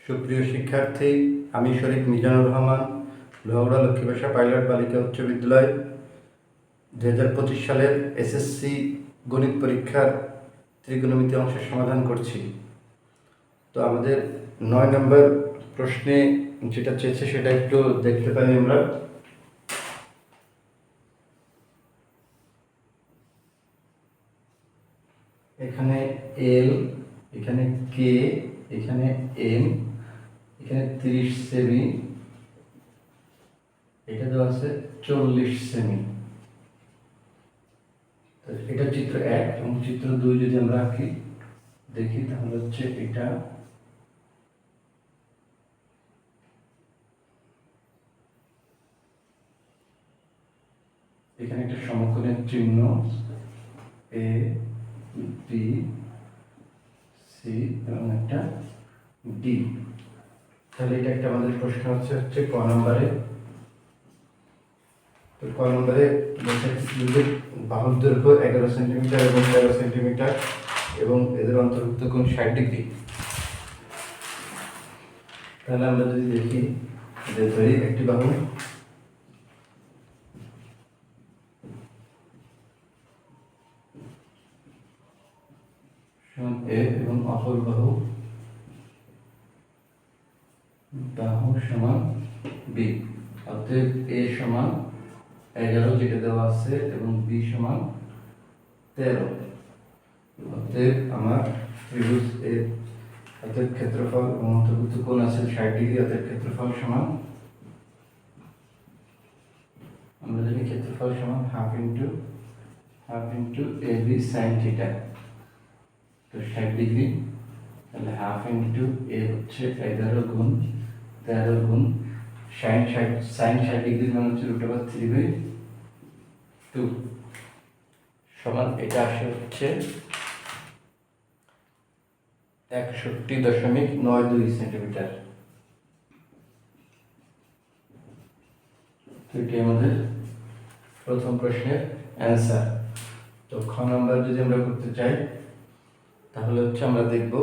সুপ্রিয় শিক্ষার্থী, আমি শরীফ মিজানুর রহমান, লোহাগড়া লক্ষ্মী ভাষা পাইলট বালিকা উচ্চ বিদ্যালয় 2025 সালের এসএসসি গণিত পরীক্ষার ত্রিকোণমিতি অংশের সমাধান করছি। তো আমাদের 9 নম্বর প্রশ্নে যেটা চেয়েছে সেটা একটু দেখতে পাই আমরা। এখানে এল, এখানে কে, এখানে এম, এখানে 30 সেমি, এটা দেওয়া আছে 40 সেমি। এটা চিত্র 1 এবং চিত্র 2 যদি আমরা আঁকি দেখি তাহলে হচ্ছে এটা এখানে একটা সমকোণের চিহ্ন এ বি সি এবং একটা ডি। তাহলে এটা একটা আমাদের প্রশ্ন হচ্ছে ক নম্বরে। তো ক নম্বরে বাহুর দৈর্ঘ্য 11 সেন্টিমিটার এবং 13 সেন্টিমিটার এবং এদের অন্তর্ভুক্ত কোণ 60 ডিগ্রি। তাহলে আমরা যদি দেখি যে ধরি একটি বাহু এ এবং অপর বাহু সমান বি। অতএব এ সমান 11 যেটা দেওয়া আছে এবং বি সমান 13। অতএব আমার ত্রিভুজ এর অতএব ক্ষেত্রফল এবং অন্তর্ভুক্ত কোণ আছে 60 ডিগ্রি। অতএব ক্ষেত্রফল সমান, আমরা জানি ক্ষেত্রফল সমান half into A B sine theta. তো 60 ডিগ্রি, তাহলে হাফ ইন্টু এ হচ্ছে 11 গুণ 13 গুণ সাইন 60 ডিগ্রি মানে হচ্ছে √3/2 সমান এটা আসে হচ্ছে 61.92 সেন্টিমিটার। তো এটি আমাদের প্রথম প্রশ্নের অ্যান্সার। তো খ নাম্বার যদি আমরা করতে চাই তাহলে হচ্ছে আমরা দেখব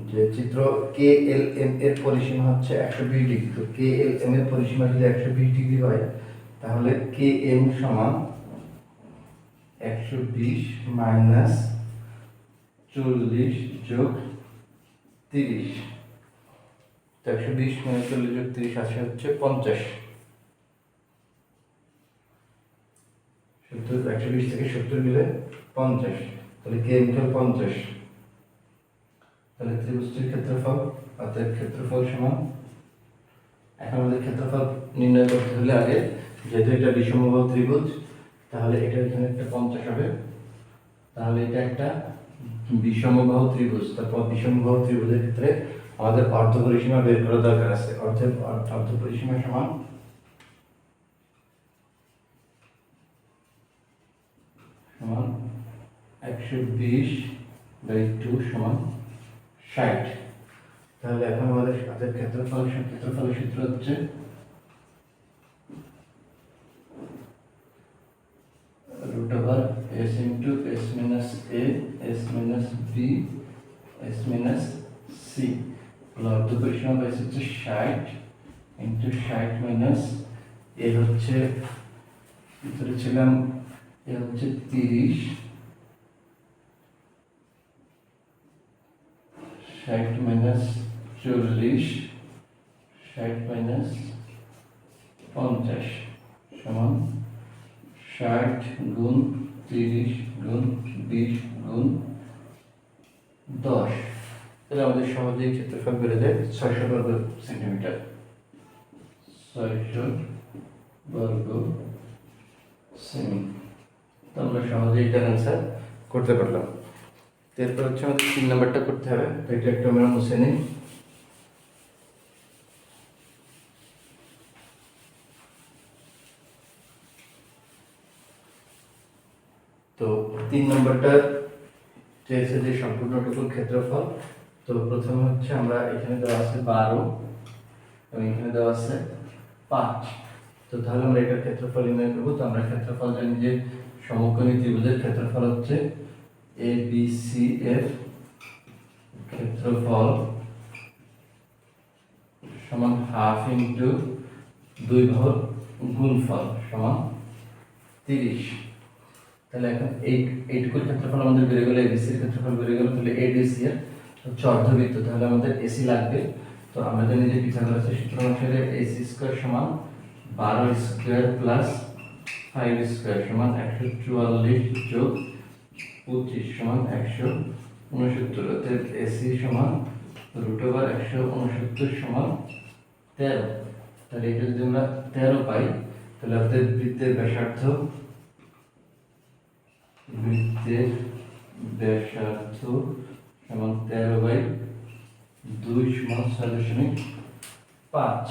যে চিত্র কে এল এম এর পরিসীমা হচ্ছে 120 ডিগ্রি। তো কে এল এম এর পরিসীমা যদি 120 ডিগ্রি হয় তাহলে কে এম সমান 120 মাইনাস 40 যোগ 30। তো 120 মাইনাস 40 যোগ 30 আসে হচ্ছে 50। 120 থেকে 70 গেলে 50, তাহলে কে এম 50। তাহলে ত্রিভুজটির ক্ষেত্রফল, অর্থাৎ ক্ষেত্রফল সমান, এখন আমাদের ক্ষেত্রফল নির্ণয় করতে হলে আগে যেহেতু এটা বিষমবাহু ত্রিভুজ তাহলে এটা এখানে একটা 50 হবে। তাহলে এটা একটা বিষমবাহু ত্রিভুজ। তারপর বিষমবাহু ত্রিভুজের ক্ষেত্রে আমাদের অর্ধপরিসীমা বের করা দরকার আছে। অর্ধপরিসীমা সমান সমান 120/2 সমান 60। তাহলে এখন আমাদের ক্ষেত্রফলের সূত্র হচ্ছে √s into s minus a s minus b s minus c। অর্ধপরিসীমা পাইছে হচ্ছে 60 into 60 minus a হচ্ছে ভিতরে ছিলাম এ হচ্ছে 30, 60 minus 40, 60 minus 50 সমান 60 গুণ 30 গুণ 20 গুণ 10। তাহলে আমাদের সহজেই ক্ষেত্রফল বেড়ে যায় 600 বর্গ সেন্টিমিটার। 600 বর্গ সেমি। তো আমরা সহজেই এটার অ্যান্সার করতে পারলাম। এরপর হচ্ছে আমাদের 3 নাম্বারটা করতে হবে। তো এটা একটু আমরা মুছে নিই। তো 3 নাম্বারটার চেয়েছে যে সম্পূর্ণটুকুর ক্ষেত্রফল। তো প্রথমে হচ্ছে আমরা এখানে দেওয়া আছে 12 এবং এখানে দেওয়া আছে 5। তো তাহলে আমরা এটার ক্ষেত্রফল নির্ণয় করব। তো আমরা ক্ষেত্রফল জানি যে সমকোণী ত্রিভুজের ক্ষেত্রফল হচ্ছে এ বি সি এর ক্ষেত্রফল সমান হাফ ইন্টু 2 ভাগ গুণফল সমান 30। তাহলে এখন এইটুকুর ক্ষেত্রফল আমাদের বেড়ে গেল, এবিসির ক্ষেত্রফল বেড়ে গেল, তাহলে এডিসি এর হচ্ছে অর্ধবৃত্ত, তাহলে আমাদের এসি লাগবে। তো আমরা জানি যে পিথাগোরাসের সূত্র অনুসারে এসি স্কয়ার সমান 12 স্কয়ার প্লাস 5 স্কয়ার সমান 144 যোগ 25 সমান 169। অর্থাৎ এসি সমান √169 সমান 13। তাহলে এটা যদি আমরা 13 পাই, তাহলে আমাদের বৃত্তের ব্যাসার্ধ সমান 13/2 সমান 6.5।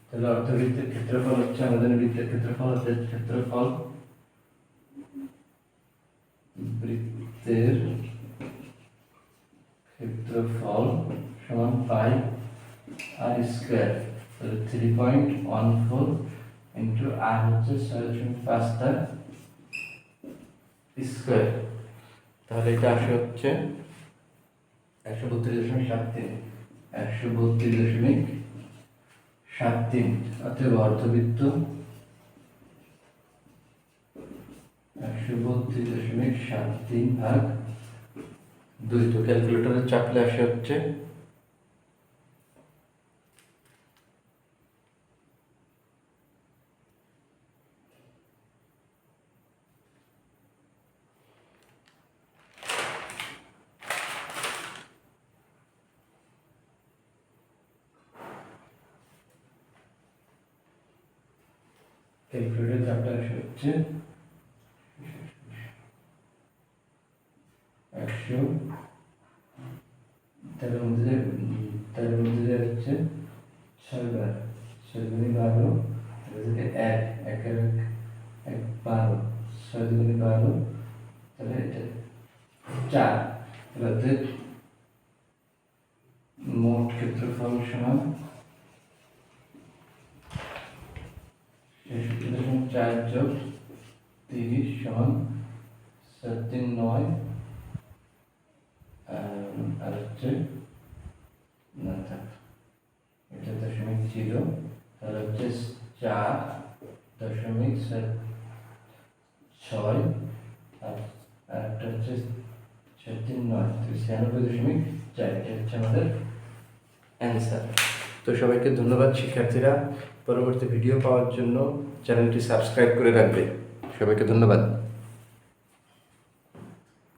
তাহলে অর্ধবৃত্তের ক্ষেত্রফল হচ্ছে আমাদের বৃত্তের ক্ষেত্রফল, অর্থাৎ বৃত্তের ক্ষেত্রফল সমান পাই আর স্কয়ার, তাহলে 3.14 ইন্টু আর হচ্ছে 6.5 তার স্কয়ার। তাহলে এটা আসে হচ্ছে 132.73 অতএব অর্ধবৃত্ত 132.73 ভাগ 2। তো ক্যালকুলেটরে চাপলে আসে হচ্ছে ক্যালকুলেটর চাপটা আসে হচ্ছে 100, তার মধ্যে হচ্ছে 6 বার 6 দুগুণে 12, এদিকে 1 1 12, 6 দুগুণে 12, তাহলে এটা 4। তাহলে মোট ক্ষেত্রফল সমান 4 যোগ 30 সমান 739 আর হচ্ছে না থাক এটা 0.0, তাহলে হচ্ছে 4.6 আর একটা হচ্ছে 739, 96.4। এটা হচ্ছে আমাদের অ্যান্সার। তো সবাইকে ধন্যবাদ শিক্ষার্থীরা। পরবর্তী ভিডিও পাওয়ার জন্য চ্যানেলটি সাবস্ক্রাইব করে রাখবে। সবাইকে ধন্যবাদ।